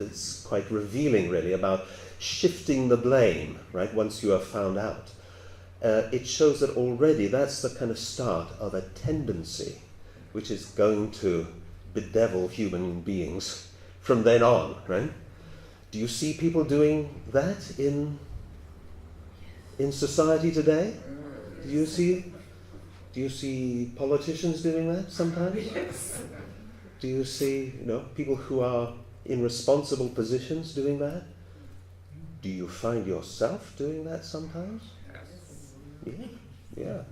It's quite revealing, really, about shifting the blame, right, once you are found out. It shows that already that's the kind of start of a tendency which is going to bedevil human beings from then on, right? Do you see people doing that in society today? Do you see politicians doing that sometimes? Yes. Do you see, people who are in responsible positions doing that? Do you find yourself doing that sometimes? Yeah.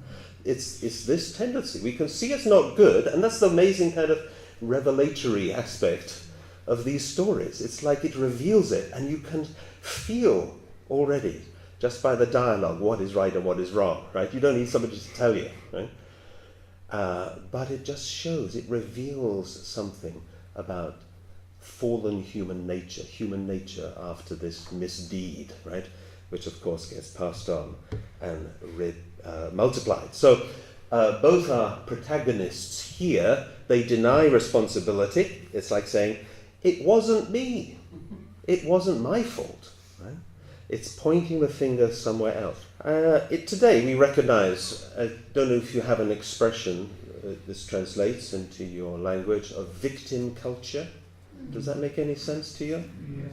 It's this tendency. We can see it's not good, and that's the amazing kind of revelatory aspect of these stories. It's like it reveals it, and you can feel already, just by the dialogue, what is right and what is wrong, right? You don't need somebody to tell you, right? But it just shows, it reveals something about fallen human nature after this misdeed, right? Which of course gets passed on and multiplied. So both are protagonists here. They deny responsibility. It's like saying, it wasn't me. It wasn't my fault, right? It's pointing the finger somewhere else. Today we recognize, I don't know if you have an expression, this translates into your language, of victim culture. Does that make any sense to you? Yeah.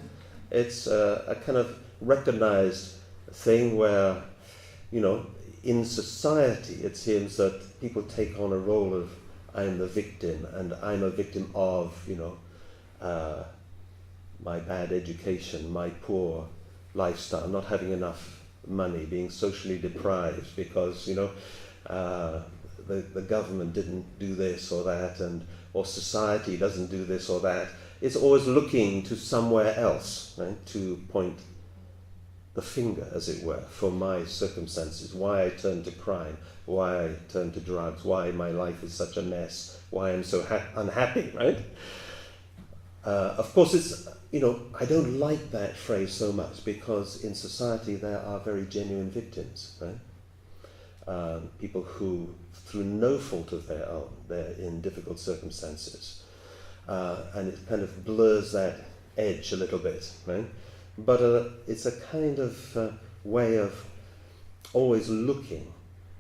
It's a kind of recognized thing where, in society it seems that people take on a role of, I'm the victim, and I'm a victim of, my bad education, my poor lifestyle, not having enough money, being socially deprived because, the government didn't do this or that, or society doesn't do this or that. It's always looking to somewhere else, right, to point the finger, as it were, for my circumstances, why I turn to crime, why I turn to drugs, why my life is such a mess, why I'm so unhappy, right? Of course, it's, I don't like that phrase so much because in society there are very genuine victims, right? People who, through no fault of their own, they're in difficult circumstances. And it kind of blurs that edge a little bit, right? But it's a kind of way of always looking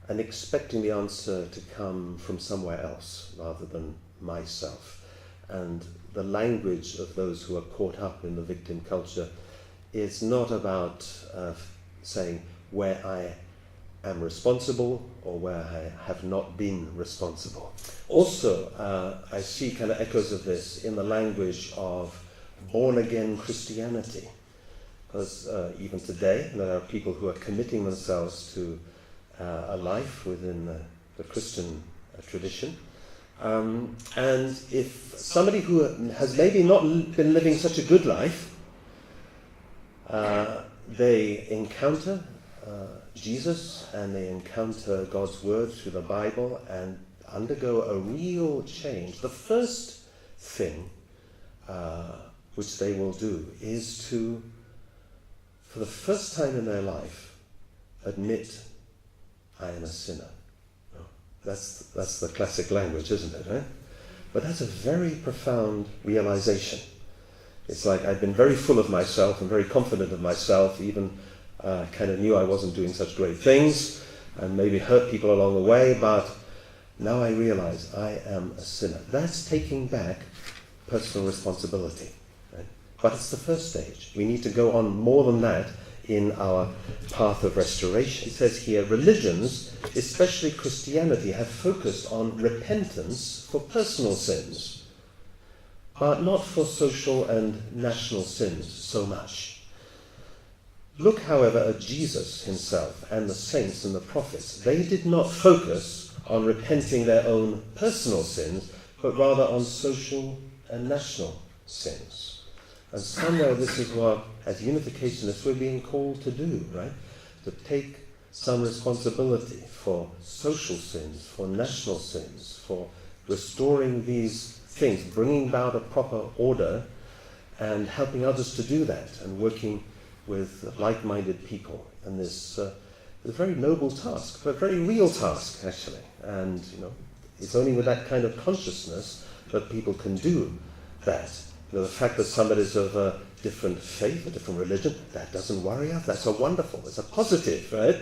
and expecting the answer to come from somewhere else rather than myself. And the language of those who are caught up in the victim culture is not about saying where I am responsible or where I have not been responsible. Also, I see kind of echoes of this in the language of born-again Christianity. Because even today, there are people who are committing themselves to a life within the Christian tradition. And if somebody who has maybe not been living such a good life, they encounter Jesus and they encounter God's word through the Bible and undergo a real change, the first thing which they will do is to, for the first time in their life, admit, I am a sinner. That's the classic language, isn't it? Right? But that's a very profound realization. It's like I've been very full of myself and very confident of myself, even kind of knew I wasn't doing such great things and maybe hurt people along the way, but now I realize I am a sinner. That's taking back personal responsibility. Right? But it's the first stage. We need to go on more than that in our path of restoration. It says here, religions, especially Christianity, have focused on repentance for personal sins, but not for social and national sins so much. Look, however, at Jesus himself and the saints and the prophets. They did not focus on repenting their own personal sins, but rather on social and national sins. And somewhere this is what, as unificationists, we're being called to do, right? To take some responsibility for social sins, for national sins, for restoring these things, bringing about a proper order and helping others to do that and working with like-minded people. And this is a very noble task, but a very real task, actually. And, it's only with that kind of consciousness that people can do that. the fact that somebody's of a different faith, a different religion, that doesn't worry us. That's a wonderful, it's a positive, right?